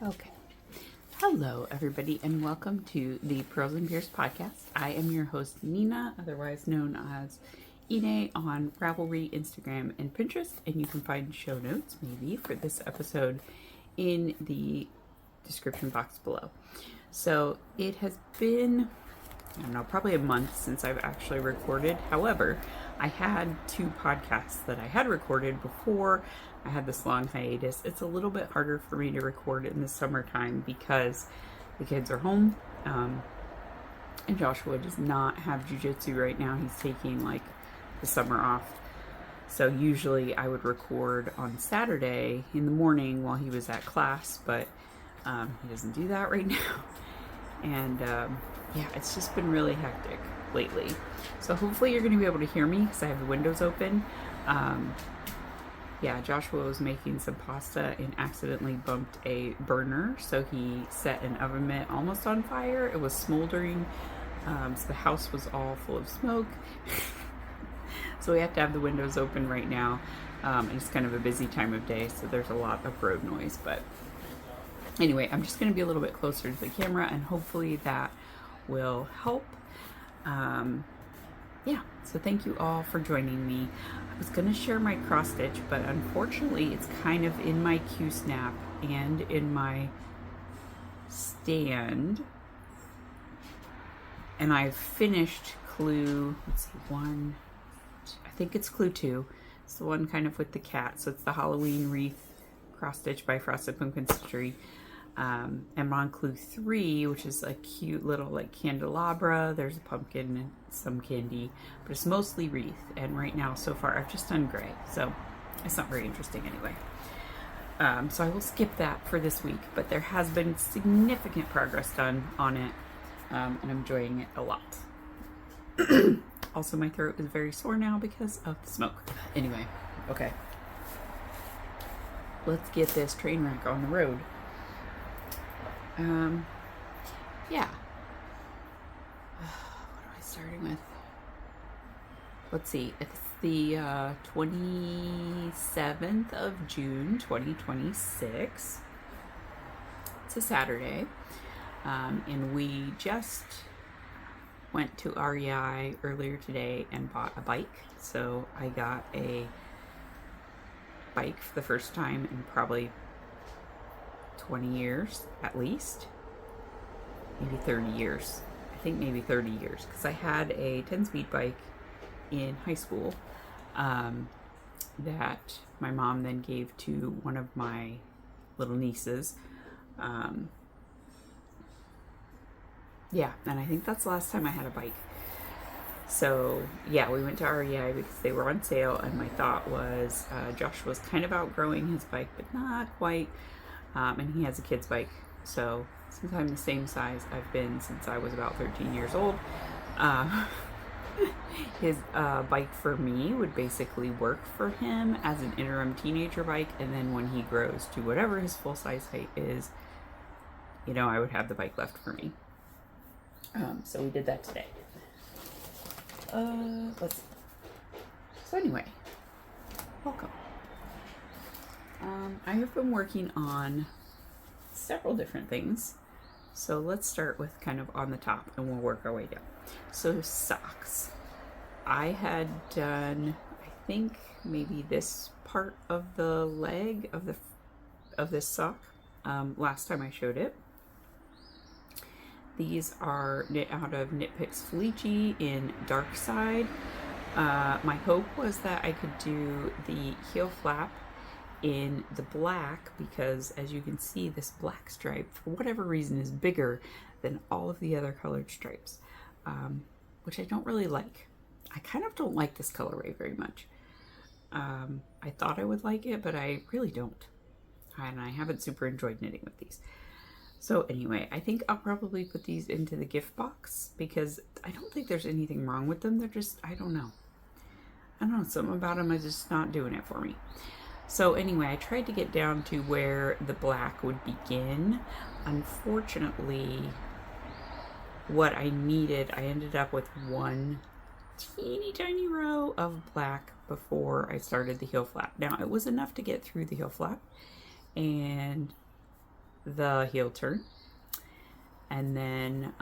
Okay. Hello, everybody, and welcome to the Purls and Pyrs podcast. I am your host, Nina, otherwise known as Ine on Ravelry, Instagram, and Pinterest. And you can find show notes, maybe, for this episode in the description box below. So it has been, I don't know, probably a month since I've actually recorded. However, I had 2 podcasts that I had recorded before I had this long hiatus. It's a little bit harder for me to record in the summertime because the kids are home. And Joshua does not have jujitsu right now. He's taking like the summer off. So usually I would record on Saturday in the morning while he was at class, but he doesn't do that right now. And yeah, it's just been really hectic lately. So hopefully you're going to be able to hear me because I have the windows open. Yeah, Joshua was making some pasta and accidentally bumped a burner, so he set an oven mitt almost on fire. It was smoldering, so the house was all full of smoke. So we have to have the windows open right now. It's kind of a busy time of day, so there's a lot of road noise. But anyway, I'm just going to be a little bit closer to the camera, and hopefully that will help. Yeah, so thank you all for joining me. I was going to share my cross stitch, but unfortunately it's kind of in my Q-snap and in my stand. And I've finished clue, let's see, 1, I think it's clue 2. It's the one kind of with the cat. So it's the Halloween wreath cross stitch by Frosted Pumpkin Stitchery. I'm on clue 3, which is a cute little like candelabra. There's a pumpkin and some candy, but it's mostly wreath. And right now, so far, I've just done gray, so it's not very interesting anyway. So I will skip that for this week, but there has been significant progress done on it, and I'm enjoying it a lot. Also, my throat is very sore now because of the smoke. Anyway, okay. Let's get this train wreck on the road. Yeah. What am I starting with? Let's see. It's the 27th of June, 2026. It's a Saturday. And we just went to REI earlier today and bought a bike. So I got a bike for the first time in probably 20 years at least, maybe 30 years. I think maybe 30 years, because I had a 10-speed bike in high school that my mom then gave to one of my little nieces. Yeah, and I think that's the last time I had a bike. So yeah, we went to REI because they were on sale, and my thought was Josh was kind of outgrowing his bike, but not quite. And he has a kid's bike, so since I'm the same size I've been since I was about 13 years old, his bike for me would basically work for him as an interim teenager bike, and then when he grows to whatever his full size height is, you know, I would have the bike left for me. So we did that today. Let's see. So anyway, welcome. I have been working on several different things. So let's start with kind of on the top and we'll work our way down. So socks. I had done, I think maybe this part of the leg of this sock last time I showed it. These are knit out of Knit Picks Felici in Dark Side. My hope was that I could do the heel flap in the black, because as you can see, this black stripe for whatever reason is bigger than all of the other colored stripes, which I don't really like. I kind of don't like this colorway very much. I thought I would like it, but I really don't, and I haven't super enjoyed knitting with these. So anyway, I think I'll probably put these into the gift box because I don't think there's anything wrong with them. They're just, I don't know, something about them is just not doing it for me. So anyway, I tried to get down to where the black would begin. Unfortunately, what I needed, I ended up with one teeny tiny row of black before I started the heel flap. Now, it was enough to get through the heel flap, and the heel turn. And then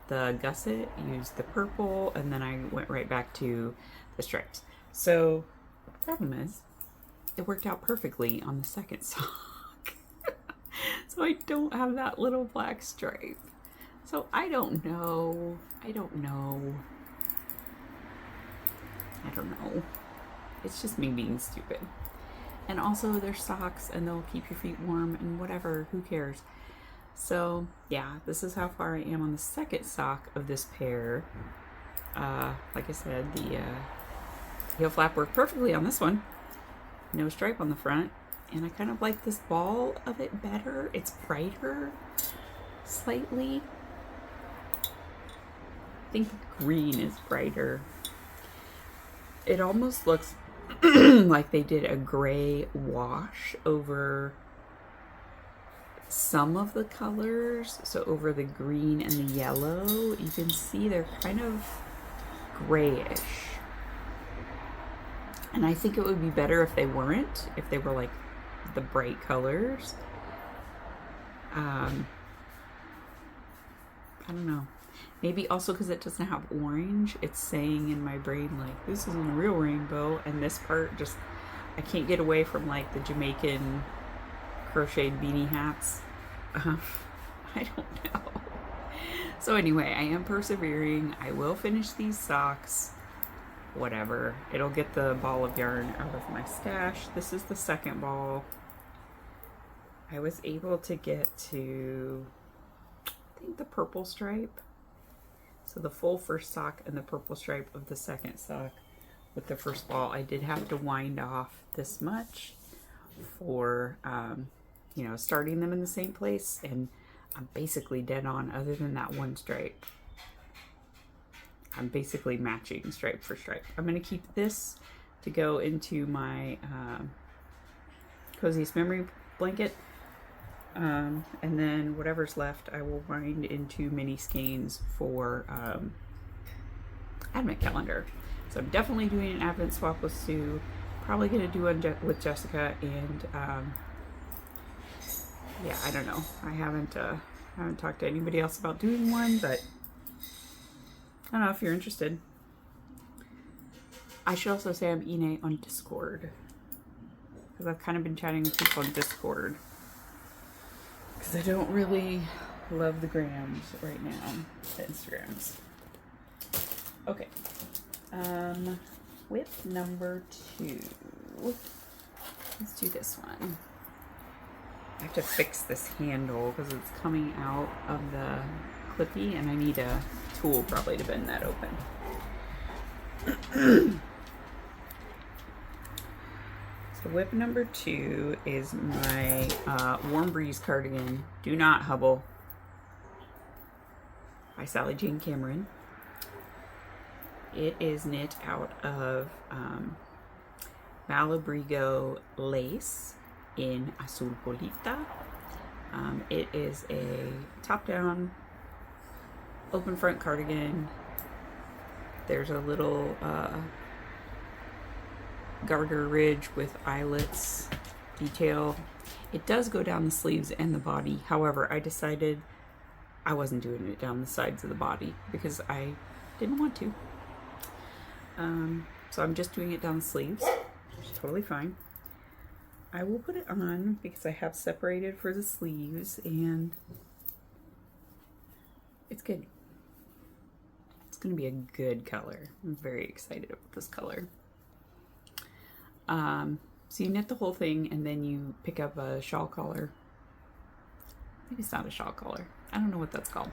the gusset used the purple, and then I went right back to the stripes. So the problem is, it worked out perfectly on the second sock. So I don't have that little black stripe. So I don't know. It's just me being stupid. And also they're socks and they'll keep your feet warm and whatever, who cares? So yeah, this is how far I am on the second sock of this pair. Like I said, the heel flap worked perfectly on this one. No stripe on the front. And I kind of like this ball of it better. It's brighter, slightly. I think the green is brighter. It almost looks like they did a gray wash over some of the colors. So over the green and the yellow, you can see they're kind of grayish. And I think it would be better if they weren't, if they were like the bright colors. I don't know. Maybe also because it doesn't have orange, it's saying in my brain like, this isn't a real rainbow, and this part just, I can't get away from like the Jamaican crocheted beanie hats. I don't know. So anyway, I am persevering. I will finish these socks. Whatever. It'll get the ball of yarn out of my stash. This is the second ball. I was able to get to, I think, the purple stripe. So the full first sock and the purple stripe of the second sock with the first ball. I did have to wind off this much for, you know, starting them in the same place. And I'm basically dead on other than that one stripe. I'm basically matching stripe for stripe. I'm going to keep this to go into my coziest memory blanket. And then whatever's left, I will wind into mini skeins for advent calendar. So I'm definitely doing an advent swap with Sue. Probably going to do one with Jessica. And yeah, I don't know. I haven't talked to anybody else about doing one, but I don't know if you're interested. I should also say I'm Ine on Discord, because I've kind of been chatting with people on Discord. Because I don't really love the grams right now, the Instagrams. Okay. Whip number 2. Let's do this one. I have to fix this handle because it's coming out of the clippy and I need a tool probably to bend that open. So whip number 2 is my Warm Breeze cardigan, Do Not Hubble, by Sally Jane Cameron. It is knit out of Malabrigo lace in Azul Bolita. It is a top-down open front cardigan. There's a little garter ridge with eyelets detail. It does go down the sleeves and the body. However, I decided I wasn't doing it down the sides of the body because I didn't want to. So I'm just doing it down the sleeves, which is totally fine. I will put it on because I have separated for the sleeves and it's good. It's going to be a good color. I'm very excited about this color. So you knit the whole thing and then you pick up a shawl collar. Maybe it's not a shawl collar. I don't know what that's called,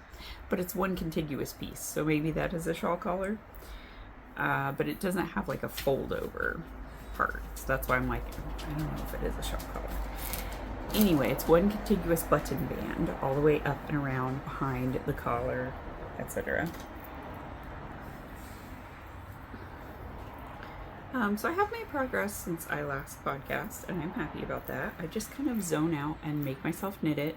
but it's one contiguous piece. So maybe that is a shawl collar, but it doesn't have like a fold over part. So that's why I'm like, I don't know if it is a shawl collar. Anyway, it's one contiguous button band all the way up and around behind the collar, etc. So I have made progress since I last podcast, and I'm happy about that. I just kind of zone out and make myself knit it.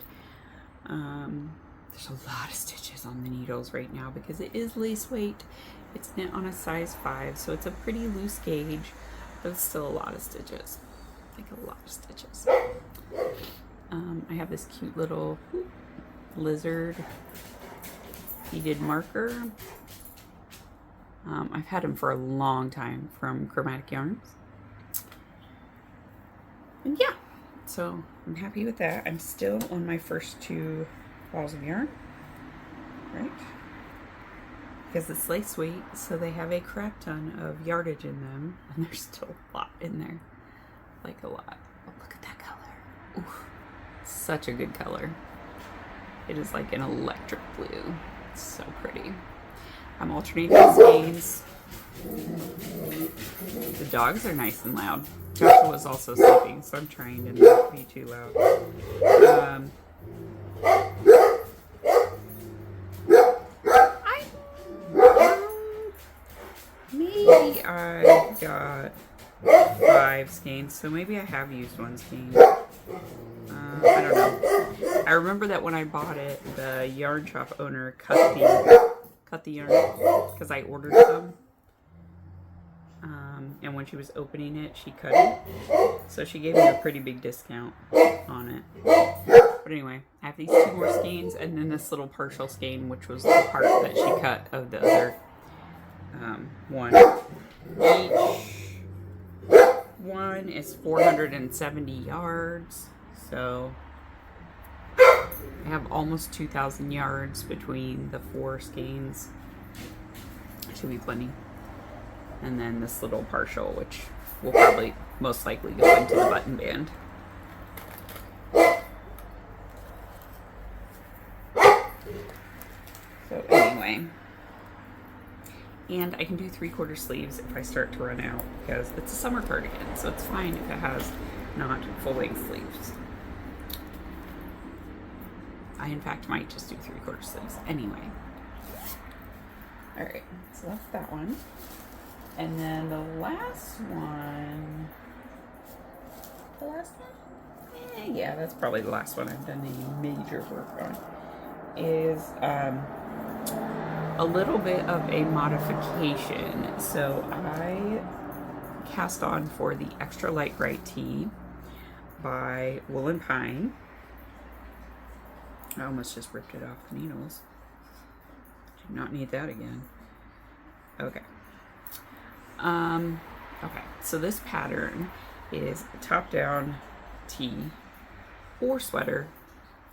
There's a lot of stitches on the needles right now because it is lace weight. It's knit on a size 5, so it's a pretty loose gauge, but it's still a lot of stitches. Like a lot of stitches. I I have this cute little lizard beaded marker. I've had him for a long time from Chromatic Yarns. And yeah, so I'm happy with that. I'm still on my first 2 balls of yarn, right? Because it's lace weight, so they have a crap ton of yardage in them, and there's still a lot in there. Like a lot. Oh, look at that color. Ooh, such a good color. It is like an electric blue. It's so pretty. I'm alternating skeins. The dogs are nice and loud. Joshua was also sleeping, so I'm trying to not be too loud. Maybe I got 5 skeins, so maybe I have used 1 skein. I don't know. I remember that when I bought it, the yarn shop owner cut the yarn because I ordered some. And when she was opening it, she cut it. So she gave me a pretty big discount on it. But anyway, I have these 2 more skeins and then this little partial skein, which was the part that she cut of the other one. Each one is 470 yards. So I have almost 2,000 yards between the 4 skeins. Should be plenty. And then this little partial, which will probably most likely go into the button band. So anyway, and I can do 3/4 sleeves if I start to run out because it's a summer cardigan, so it's fine if it has not full-length sleeves. I in fact might just do 3/4 sleeves anyway. All right, so that's that one. And then the last one, yeah, that's probably the last one I've done any major work on, is a little bit of a modification. So I cast on for the Extra Light Bright Tee by Wool & Pine. I almost just ripped it off the needles. Do not need that again. Okay. Okay, so this pattern is a top-down tee or sweater.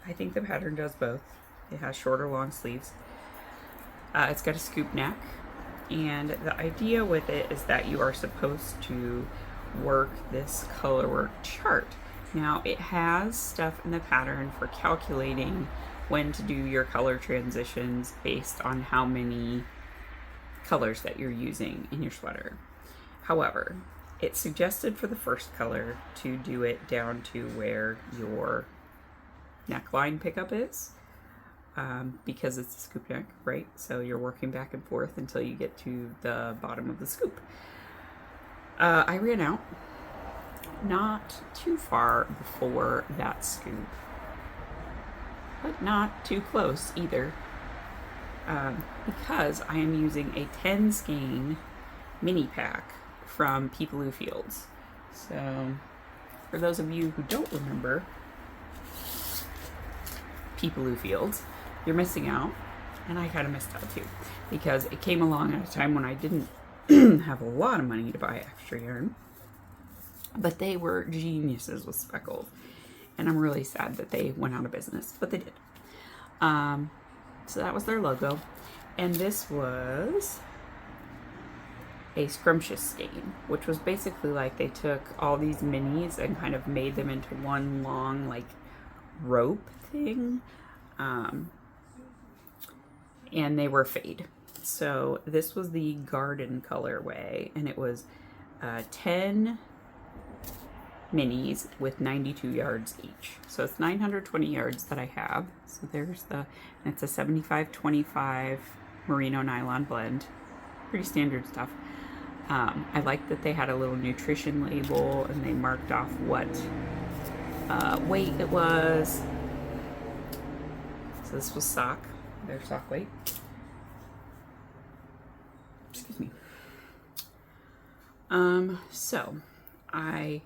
I think the pattern does both. It has short or long sleeves. It's got a scoop neck, and the idea with it is that you are supposed to work this color work chart. Now, it has stuff in the pattern for calculating when to do your color transitions based on how many colors that you're using in your sweater. However, it's suggested for the first color to do it down to where your neckline pickup is, because it's a scoop neck, right? So you're working back and forth until you get to the bottom of the scoop. I ran out not too far before that scoop, but not too close either. Because I am using a 10 skein mini pack from Peepaloo Fields. So, for those of you who don't remember Peepaloo Fields, you're missing out, and I kind of missed out too, because it came along at a time when I didn't have a lot of money to buy extra yarn, but they were geniuses with speckles, and I'm really sad that they went out of business, but they did. So that was their logo. And this was a scrumptious skein, which was basically like they took all these minis and kind of made them into one long like rope thing. And they were fade. So this was the garden colorway, and it was 10 minis with 92 yards each. So it's 920 yards that I have. So there's and it's a 75-25 merino nylon blend. Pretty standard stuff. I like that they had a little nutrition label and they marked off what weight it was. So this was sock, their sock weight. Excuse me. So I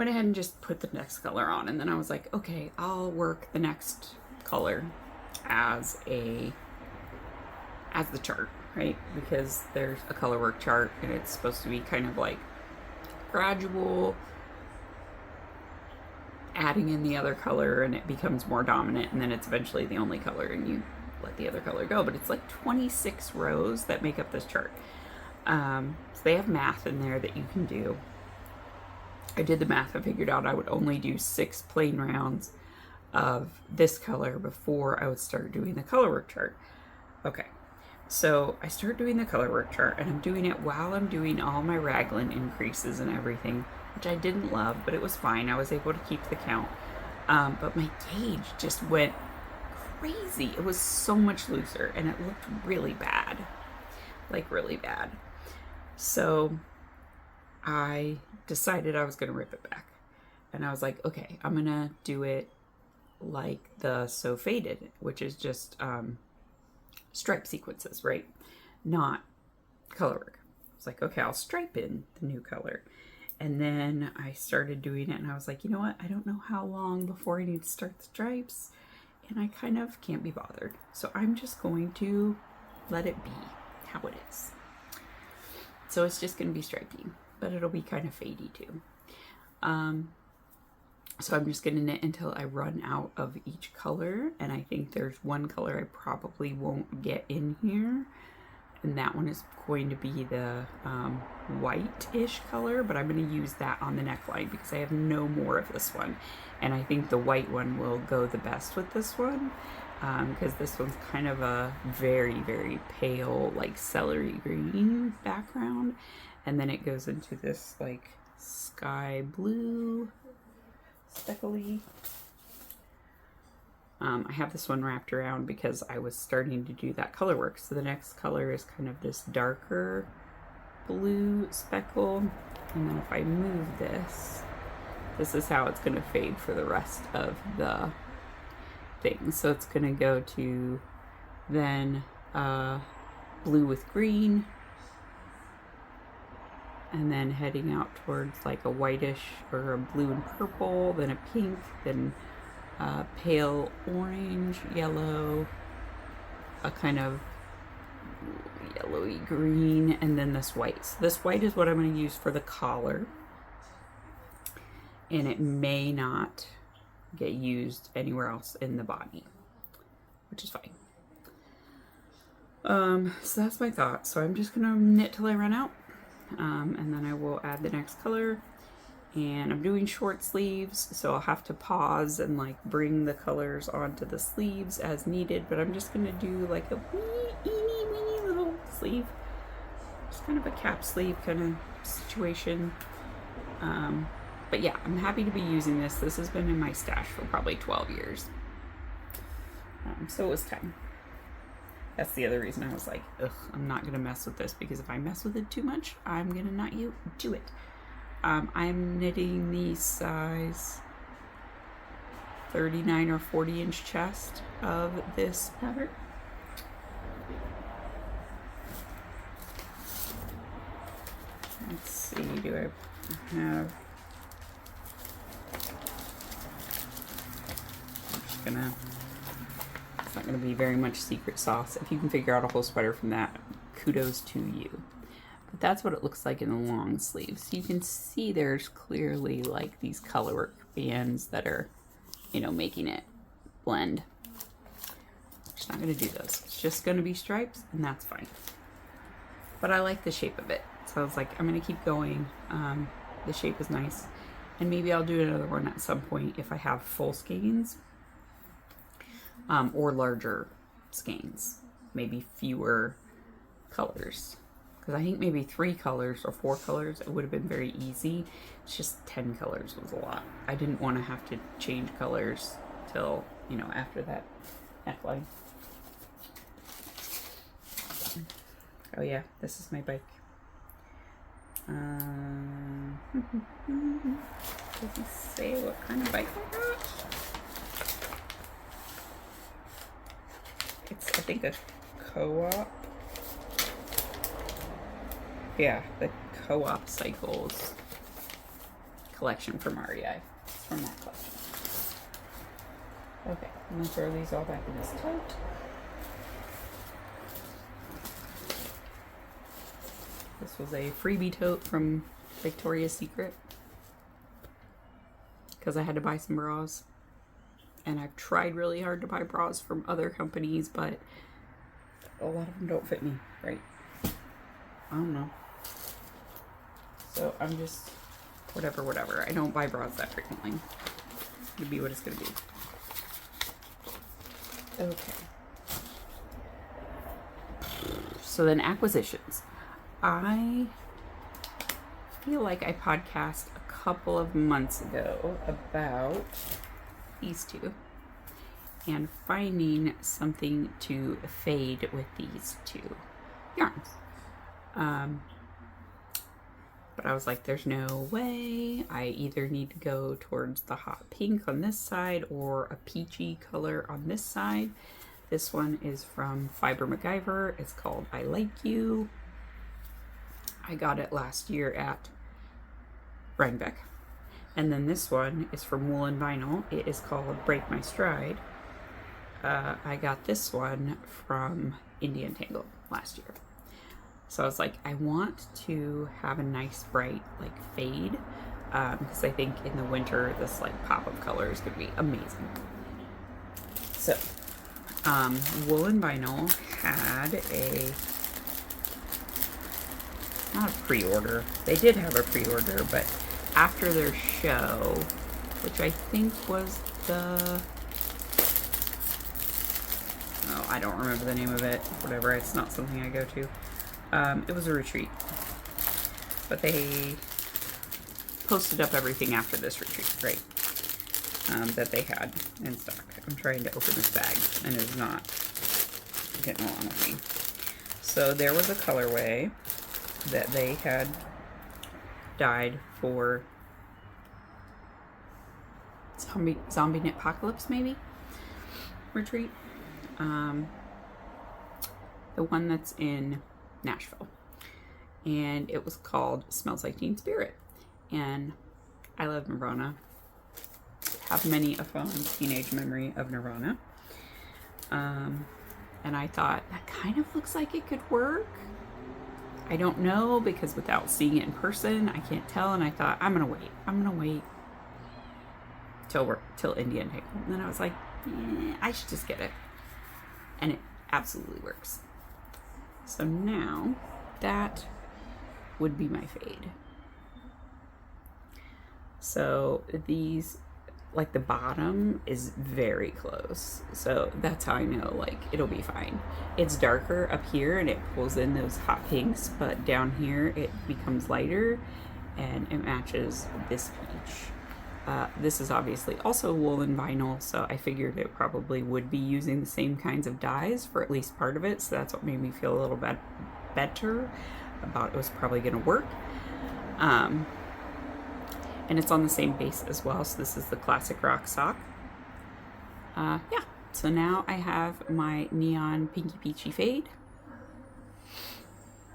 went ahead and just put the next color on, and then I was like, okay, I'll work the next color as the chart, right? Because there's a color work chart and it's supposed to be kind of like gradual, adding in the other color and it becomes more dominant, and then it's eventually the only color and you let the other color go. But it's like 26 rows that make up this chart. So they have math in there that you can do. I did the math and figured out I would only do 6 plain rounds of this color before I would start doing the color work chart. Okay, so I start doing the color work chart, and I'm doing it while I'm doing all my raglan increases and everything, which I didn't love, but it was fine. I was able to keep the count. But my gauge just went crazy. It was so much looser, and it looked really bad, like really bad. So I decided I was going to rip it back, and I was like, okay, I'm going to do it like the So Faded, which is just stripe sequences, right? Not color work. I was like, okay, I'll stripe in the new color. And then I started doing it, and I was like, you know what? I don't know how long before I need to start the stripes, and I kind of can't be bothered. So I'm just going to let it be how it is. So it's just going to be stripy, but it'll be kind of fadey too. So I'm just going to knit until I run out of each color, and I think there's one color I probably won't get in here, and that one is going to be the white-ish color, but I'm going to use that on the neckline because I have no more of this one, and I think the white one will go the best with this one, because this one's kind of a very, very pale, like celery green background, and then it goes into this like sky blue speckly. I have this one wrapped around because I was starting to do that color work. So the next color is kind of this darker blue speckle. And then if I move this, this is how it's going to fade for the rest of the thing. So it's going to go to then blue with green, and then heading out towards like a whitish or a blue and purple, then a pink, then pale orange, yellow, a kind of yellowy green, and then this white. So this white is what I'm going to use for the collar, and it may not get used anywhere else in the body, which is fine. So that's my thought. So I'm just going to knit till I run out. And then I will add the next color, and I'm doing short sleeves, so I'll have to pause and like bring the colors onto the sleeves as needed, but I'm just going to do like a weeny little sleeve, just kind of a cap sleeve kind of situation. But yeah, I'm happy to be using this. This has been in my stash for probably 12 years. So it was time. That's the other reason I was like, ugh, I'm not going to mess with this, because if I mess with it too much, I'm going to not do it. I'm knitting the size 39 or 40 inch chest of this pattern. Let's see, do I have... I'm just going to... It's not going to be very much secret sauce. If you can figure out a whole sweater from that, kudos to you. But that's what it looks like in the long sleeves. So you can see there's clearly like these colorwork bands that are, you know, making it blend. I'm just not going to do those. It's just going to be stripes, and that's fine. But I like the shape of it. So I was like, I'm going to keep going. The shape is nice. And maybe I'll do another one at some point if I have full skeins. Or larger skeins, maybe fewer colors, because I think maybe 3 colors or 4 colors, it would have been very easy. It's just 10 colors was a lot. I didn't want to have to change colors till, you know, after that neckline. Oh yeah, this is my bike. Doesn't say what kind of bike I got. It's, I think, a co-op. Yeah, the co-op cycles collection from REI. It's from that collection. Okay, I'm going to throw these all back in this tote. This was a freebie tote from Victoria's Secret because I had to buy some bras. And I've tried really hard to buy bras from other companies, but a lot of them don't fit me right. I don't know. So I'm just, whatever. I don't buy bras that frequently. It's gonna be what it's gonna be. Okay. So then acquisitions. I feel like I podcast a couple of months ago about these two and finding something to fade with these two yarns. But I was like, there's no way. I either need to go towards the hot pink on this side or a peachy color on this side. This one is from Fiber MacGyver. It's called I Like You. I got it last year at Rhinebeck. And then this one is from Wool and Vinyl. It is called Break My Stride. I got this one from Indian Tangle last year. So I was like, I want to have a nice bright like fade because I think in the winter this like pop of color is going to be amazing. So Wool and Vinyl had not a pre-order. They did have a pre-order, but after their show, which I think was I don't remember the name of it. Whatever, it's not something I go to. It was a retreat. But they posted up everything after this retreat, right? That they had in stock. I'm trying to open this bag, and it's not getting along with me. So there was a colorway that they had dyed for Zombie Knit Apocalypse, maybe? Retreat. The one that's in Nashville. And it was called Smells Like Teen Spirit. And I love Nirvana. Have many a fond teenage memory of Nirvana. And I thought, that kind of looks like it could work. I don't know, because without seeing it in person, I can't tell. And I thought, I'm gonna wait till Indian Tangle. And then I was like, I should just get it. And it absolutely works. So now that would be my fade. So these, like the bottom is very close. So that's how I know like it'll be fine. It's darker up here and it pulls in those hot pinks, but down here it becomes lighter and it matches this peach. This is obviously also wool and vinyl, so I figured it probably would be using the same kinds of dyes for at least part of it, so that's what made me feel a little bit better about it was probably going to work. And it's on the same base as well, so this is the Classic Rock sock. Yeah, so now I have my neon pinky peachy fade.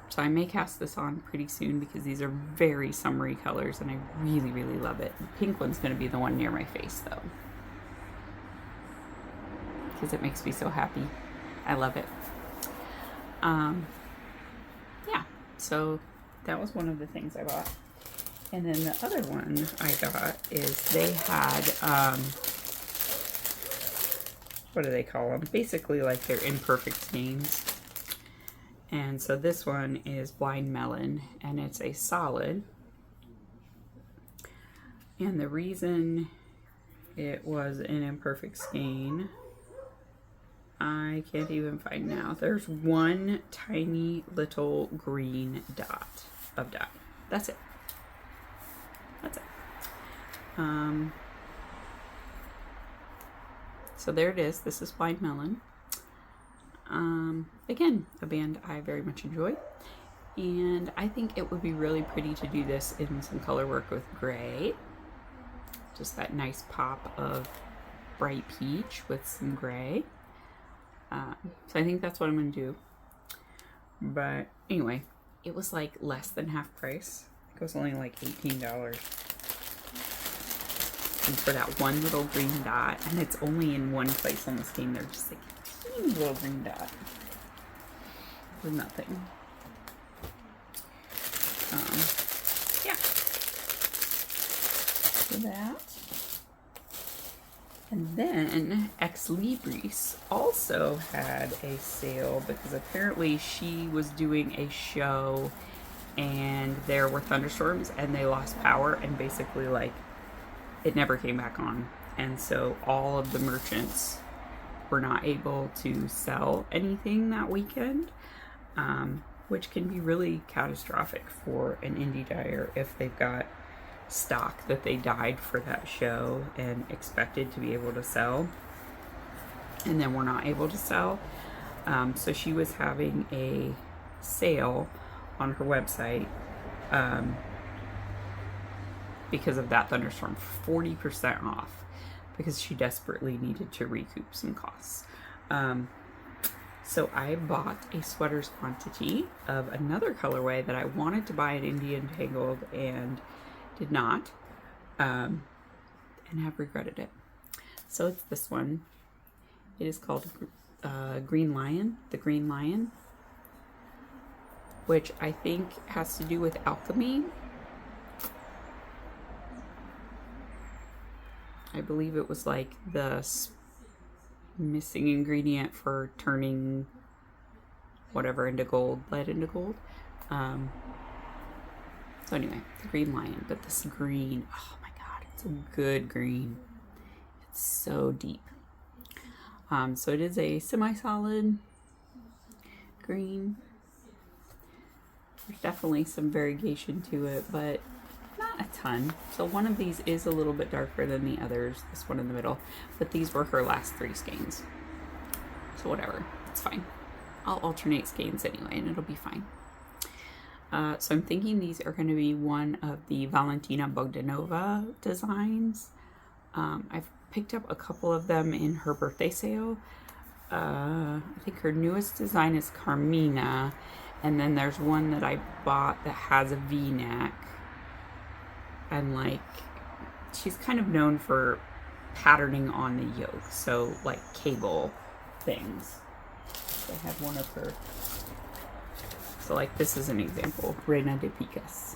So I may cast this on pretty soon because these are very summery colors and I really, really love it. The pink one's going to be the one near my face though, because it makes me so happy. I love it. Yeah, so that was one of the things I bought. And then the other one I got is they had, what do they call them? Basically like their imperfect skeins. And so this one is Blind Melon, and it's a solid. And the reason it was an imperfect skein, I can't even find now. There's one tiny little green dot of dye. That's it. That's it. So there it is. This is Blind Melon. Again, a band I very much enjoy, and I think it would be really pretty to do this in some color work with gray. Just that nice pop of bright peach with some gray. So I think that's what I'm going to do. But anyway, it was like less than half price. It was only like $18. looking for that one little green dot, and it's only in one place on this game. They're just like a teeny little green dot with nothing. Yeah. So that. And then Ex Libris also had a sale because apparently she was doing a show and there were thunderstorms and they lost power and basically like it never came back on. And so all of the merchants were not able to sell anything that weekend, which can be really catastrophic for an indie dyer if they've got stock that they dyed for that show and expected to be able to sell and then we're not able to sell. So she was having a sale on her website because of that thunderstorm, 40% off, because she desperately needed to recoup some costs. So I bought a sweaters quantity of another colorway that I wanted to buy at Indian Tangled and did not, and have regretted it. So it's this one. It is called Green Lion, the Green Lion, which I think has to do with alchemy. I believe it was like the missing ingredient for turning whatever into gold, lead into gold. So anyway, the Green Lion, but this green, oh my god, it's a good green. It's so deep. So it is a semi-solid green. There's definitely some variegation to it, but not a ton. So one of these is a little bit darker than the others, this one in the middle, but these were her last 3 skeins. So whatever, it's fine. I'll alternate skeins anyway, and it'll be fine. So I'm thinking these are going to be one of the Valentina Bogdanova designs. I've picked up a couple of them in her birthday sale. I think her newest design is Carmina, and then there's one that I bought that has a V-neck, and like she's kind of known for patterning on the yoke, so like cable things. I have one of her. So like this is an example, Reina de Picas.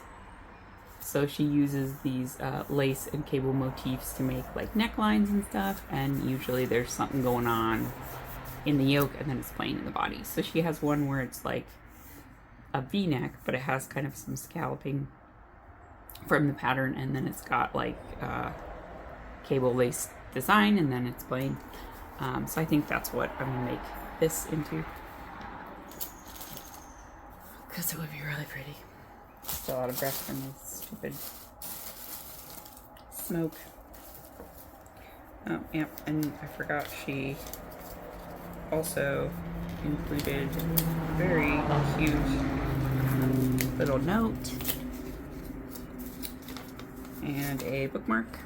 So she uses these lace and cable motifs to make like necklines and stuff, and usually there's something going on in the yoke and then it's plain in the body. So she has one where it's like a V-neck, but it has kind of some scalloping from the pattern, and then it's got like cable lace design, and then it's plain. So I think that's what I'm gonna make this into, because it would be really pretty. Still out of breath from this stupid smoke. Oh, yeah, and I forgot she also included a very cute little note and a bookmark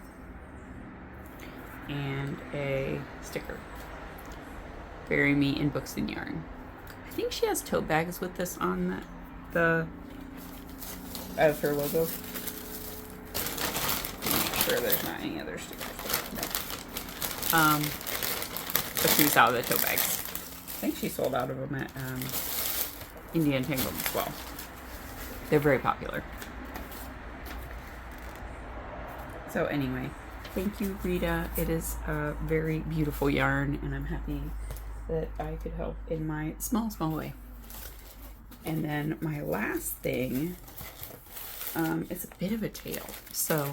and a sticker. Bury me in books and yarn. I think she has tote bags with this on the as her logo. Make sure there's not any other stickers. No. But she was out of the tote bags. I think she sold out of them at Indian Tangled as well. They're very popular. So anyway, thank you, Rita. It is a very beautiful yarn, and I'm happy that I could help in my small way. And then my last thing is a bit of a tale. So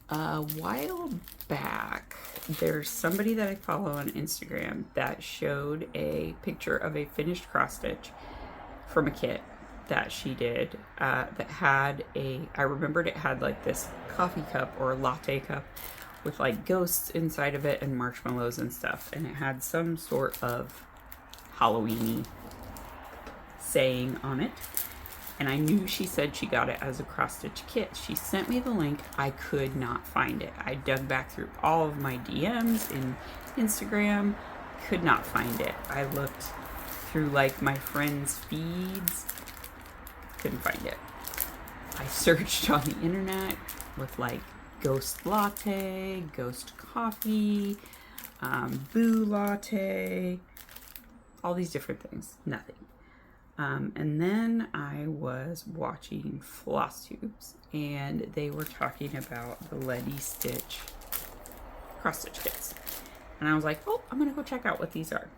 a while back, there's somebody that I follow on Instagram that showed a picture of a finished cross stitch from a kit that she did that had I remembered it had like this coffee cup or latte cup with like ghosts inside of it and marshmallows and stuff, and it had some sort of Halloween-y saying on it. And I knew she said she got it as a cross-stitch kit. She sent me the link. I could not find it. I dug back through all of my DMs in Instagram, could not find it. I looked through like my friends' feeds, couldn't find it. I searched on the internet with like ghost latte, ghost coffee, boo latte, all these different things. Nothing. And then I was watching Floss Tubes, and they were talking about the Ledi Stitch cross stitch kits. And I was like, oh, I'm gonna go check out what these are.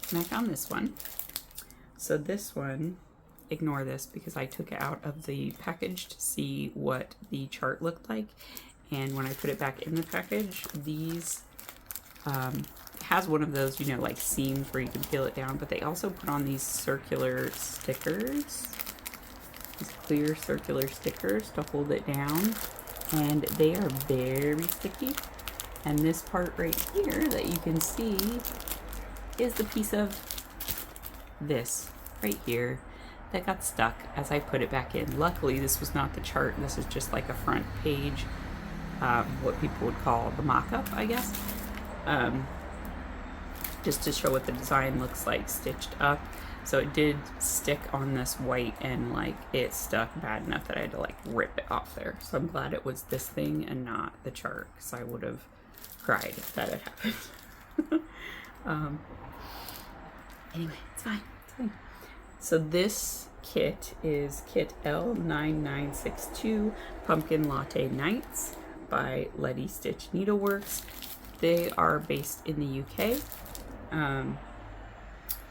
And I found this one. So this one, ignore this because I took it out of the package to see what the chart looked like. And when I put it back in the package, these has one of those, you know, like seams where you can peel it down, but they also put on these circular stickers, these clear circular stickers to hold it down, and they are very sticky. And this part right here that you can see is the piece of this right here that got stuck as I put it back in. Luckily, this was not the chart. This is just like a front page, what people would call the mock-up, I guess. Just to show what the design looks like stitched up. So it did stick on this white, and like it stuck bad enough that I had to like rip it off there. So I'm glad it was this thing and not the chart, because I would have cried if that had happened. Anyway, it's fine. It's fine. So this kit is kit L9962 Pumpkin Latte Nights by Ledi Stitch Needleworks. They are based in the UK.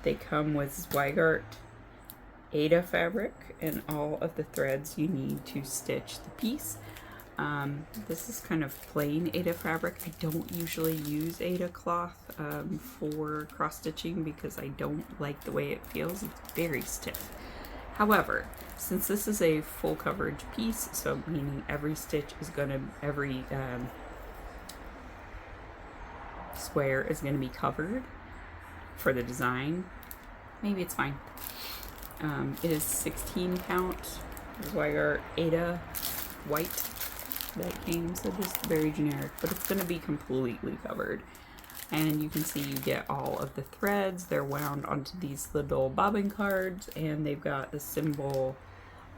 They come with Zweigart Aida fabric and all of the threads you need to stitch the piece. This is kind of plain Aida fabric. I don't usually use Aida cloth for cross stitching because I don't like the way it feels. It's very stiff. However, since this is a full coverage piece, so meaning every stitch is gonna, every square is gonna be covered for the design, maybe it's fine. It is 16 count Zweigart Aida white that came, so just very generic, but it's going to be completely covered. And you can see you get all of the threads. They're wound onto these little bobbin cards, and they've got the symbol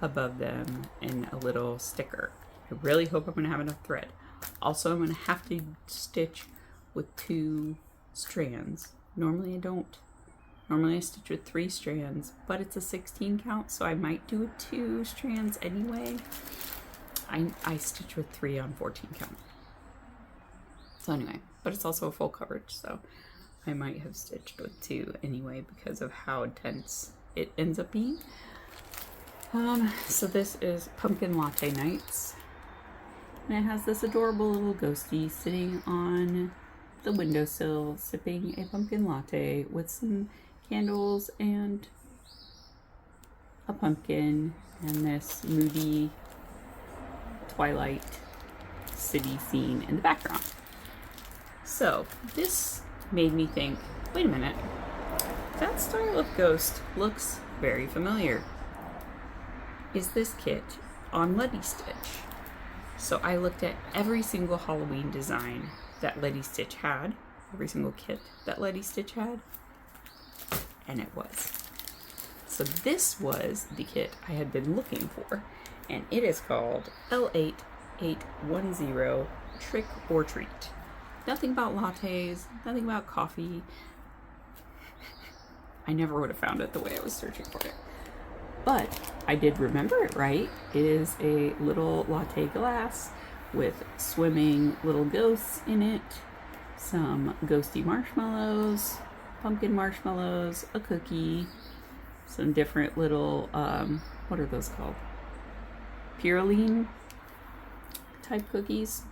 above them and a little sticker. I really hope I'm going to have enough thread. Also, I'm going to have to stitch with 2 strands. Normally I don't. Normally I stitch with 3 strands, but it's a 16 count, so I might do 2 strands anyway. I stitch with 3 on 14 count. So anyway, but it's also a full coverage, so I might have stitched with 2 anyway because of how intense it ends up being. So this is Pumpkin Latte Nights, and it has this adorable little ghostie sitting on the windowsill sipping a pumpkin latte with some candles and a pumpkin and this moody twilight city scene in the background. So this made me think, wait a minute, that style of ghost looks very familiar. Is this kit on Ledi Stitch? So I looked at every single Halloween design that Ledi Stitch had, every single kit that Ledi Stitch had, and it was. So this was the kit I had been looking for, and it is called L8810 Trick or Treat. Nothing about lattes, nothing about coffee. I never would have found it the way I was searching for it. But I did remember it right. It is a little latte glass with swimming little ghosts in it, some ghosty marshmallows, pumpkin marshmallows, a cookie, some different little, what are those called? Purline type cookies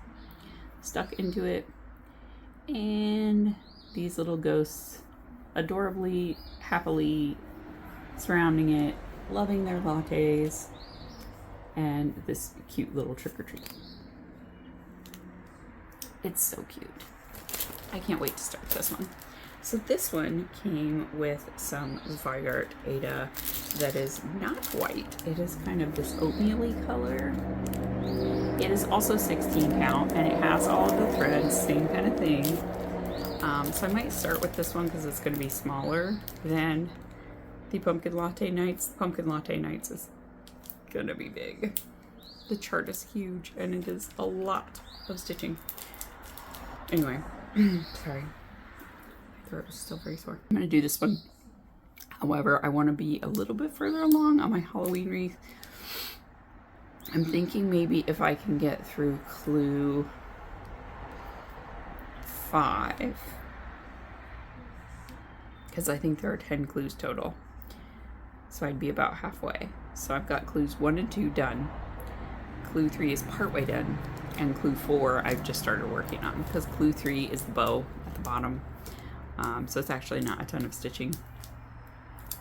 stuck into it, and these little ghosts adorably, happily surrounding it, loving their lattes, and this cute little trick-or-treat. It's so cute. I can't wait to start this one. So this one came with some Zweigart Aida that is not white. It is kind of this oatmeal-y color. It is also 16 count, and it has all of the threads, same kind of thing. So I might start with this one because it's going to be smaller than the Pumpkin Latte Nights. Pumpkin Latte Nights is going to be big. the chart is huge and it is a lot of stitching. Anyway, sorry. My throat is still very sore. I'm gonna do this one. However, I want to be a little bit further along on my Halloween wreath. I'm thinking maybe if I can get through clue 5, because I think there are 10 clues total. So I'd be about halfway. So I've got clues 1 and 2 done. Clue 3 is partway done. And clue 4 I've just started working on, because clue 3 is the bow at the bottom. So it's actually not a ton of stitching.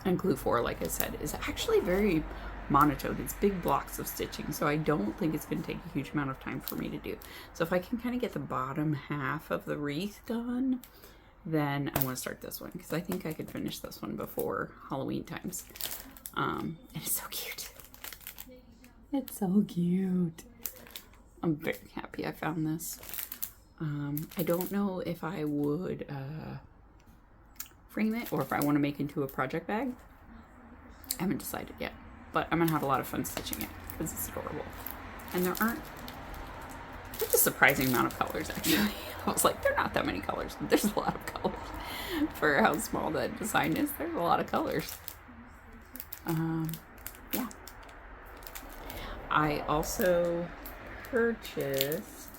And clue 4, like I said, is actually very monotone. It's big blocks of stitching, so I don't think it's going to take a huge amount of time for me to do. So if I can kind of get the bottom half of the wreath done, then I want to start this one, because I think I could finish this one before Halloween times. And it's so cute. It's so cute. I'm very happy I found this. I don't know if I would frame it or if I want to make into a project bag. I haven't decided yet, but I'm gonna have a lot of fun stitching it because it's adorable. And there's a surprising amount of colors, actually. I was like, there are not that many colors, but there's a lot of colors. For how small that design is, there's a lot of colors. Yeah. I also purchased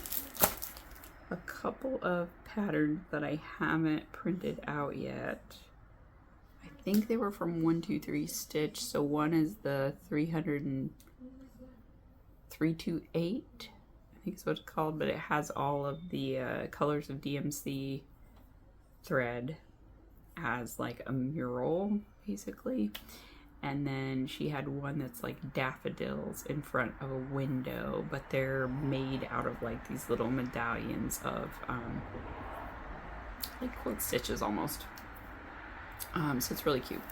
a couple of patterns that I haven't printed out yet. I think they were from 123 Stitch. So one is the 328, I think is what it's called, but it has all of the colors of DMC thread as like a mural, basically. And then she had one that's like daffodils in front of a window, but they're made out of like these little medallions of like quilt stitches almost. So it's really cute.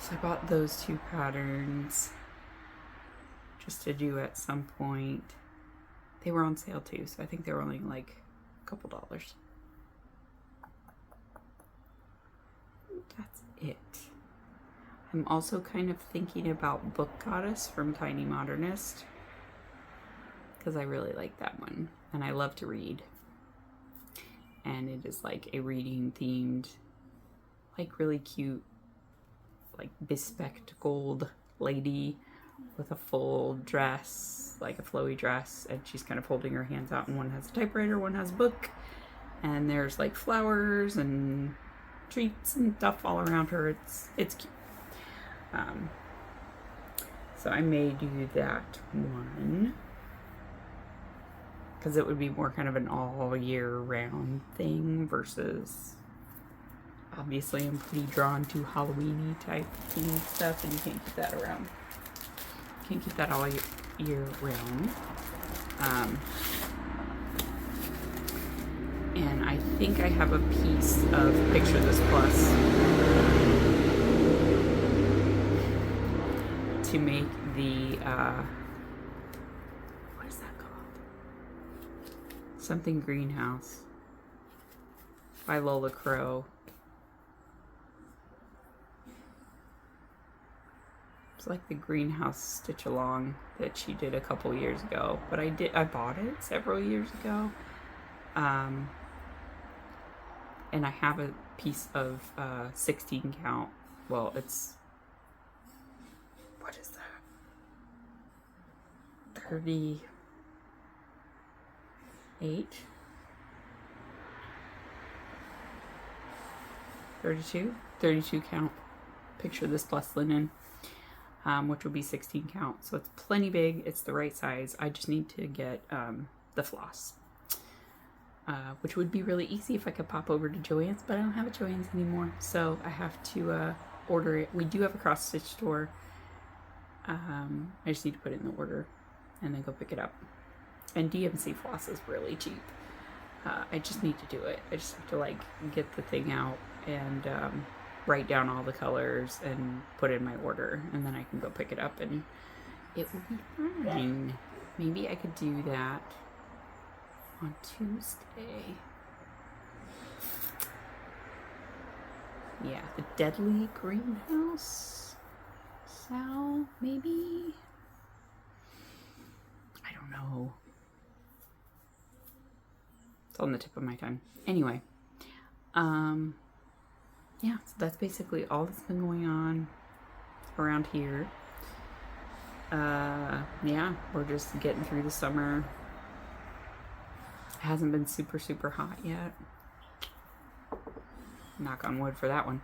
So I bought those 2 patterns just to do at some point. They were on sale too, so I think they were only like a couple dollars. That's it. I'm also kind of thinking about Book Goddess from Tiny Modernist, because I really like that one and I love to read. And it is like a reading themed, like really cute, like bespectacled lady with a full dress, like a flowy dress, and she's kind of holding her hands out, and one has a typewriter, one has a book, and there's like flowers and treats and stuff all around her. It's cute. So I may do that one, because it would be more kind of an all year round thing versus, obviously I'm pretty drawn to Halloween-y type theme stuff, and you can't keep that around. You can't keep that all year round. And I think I have a piece of Picture This Plus to make the, what is that called? Something Greenhouse by Lola Crow. It's like the greenhouse stitch along that she did a couple years ago, but I bought it several years ago. And I have a piece of 16 count. Well, it's, what is that? 38? 32? 32 count Picture This Plus linen, which would be 16 count. So it's plenty big. It's the right size. I just need to get the floss. Which would be really easy if I could pop over to Joann's, but I don't have a Joann's anymore, so I have to order it. We do have a cross stitch store. I just need to put it in the order and then go pick it up. And DMC floss is really cheap. I just need to do it. I just have to like get the thing out and write down all the colors and put in my order, and then I can go pick it up and it will be fine. Maybe I could do that on Tuesday. Yeah, the Deadly Greenhouse. Sal, maybe? know. It's on the tip of my tongue. Anyway, yeah, so that's basically all that's been going on around here. Yeah, we're just getting through the summer. It hasn't been super, super hot yet. Knock on wood for that one.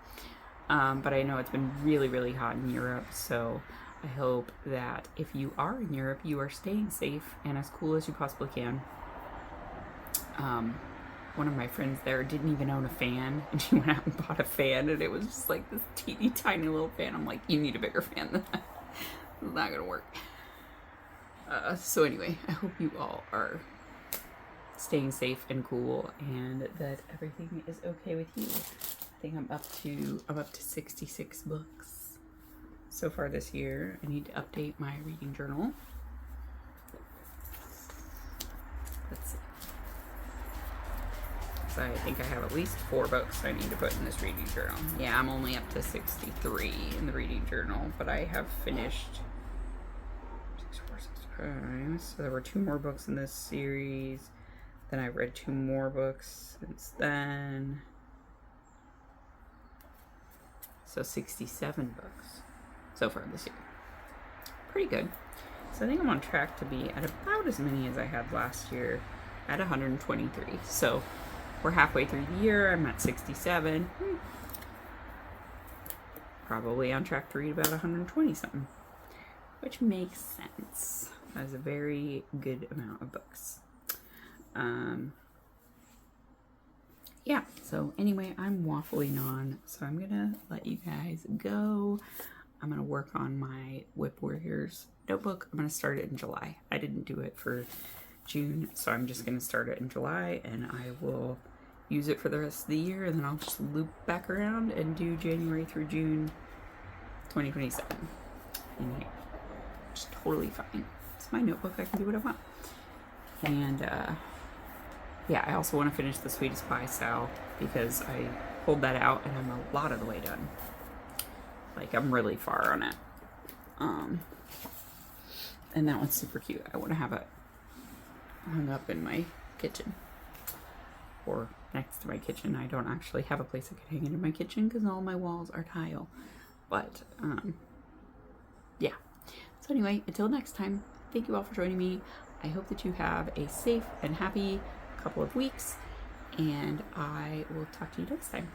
But I know it's been really, really hot in Europe, so I hope that if you are in Europe, you are staying safe and as cool as you possibly can. One of my friends there didn't even own a fan, and she went out and bought a fan, and it was just like this teeny tiny little fan. I'm like, you need a bigger fan than that. It's not gonna work. So anyway, I hope you all are staying safe and cool, and that everything is okay with you. I think I'm up to 66 books so far this year. I need to update my reading journal. Let's see. So I think I have at least 4 books I need to put in this reading journal. Yeah, I'm only up to 63 in the reading journal, but I have finished 6, 4, 6, 5. So there were 2 more books in this series. Then I read 2 more books since then. So 67 books so far this year. Pretty good. So I think I'm on track to be at about as many as I had last year at 123. So we're halfway through the year. I'm at 67. Probably on track to read about 120 something, which makes sense. That's a very good amount of books. Yeah, so anyway, I'm waffling on, so I'm gonna let you guys go. I'm gonna work on my Whip Warriors notebook. I'm gonna start it in July. I didn't do it for June, so I'm just gonna start it in July, and I will use it for the rest of the year, and then I'll just loop back around and do January through June 2027 in here. Which is totally fine. It's my notebook, I can do what I want. And yeah, I also want to finish the Sweetest Pie Sal because I pulled that out and I'm a lot of the way done. Like, I'm really far on it. And that one's super cute. I want to have it hung up in my kitchen or next to my kitchen. I don't actually have a place I could hang it in my kitchen because all my walls are tile. But yeah. So anyway, until next time, thank you all for joining me. I hope that you have a safe and happy couple of weeks, and I will talk to you next time.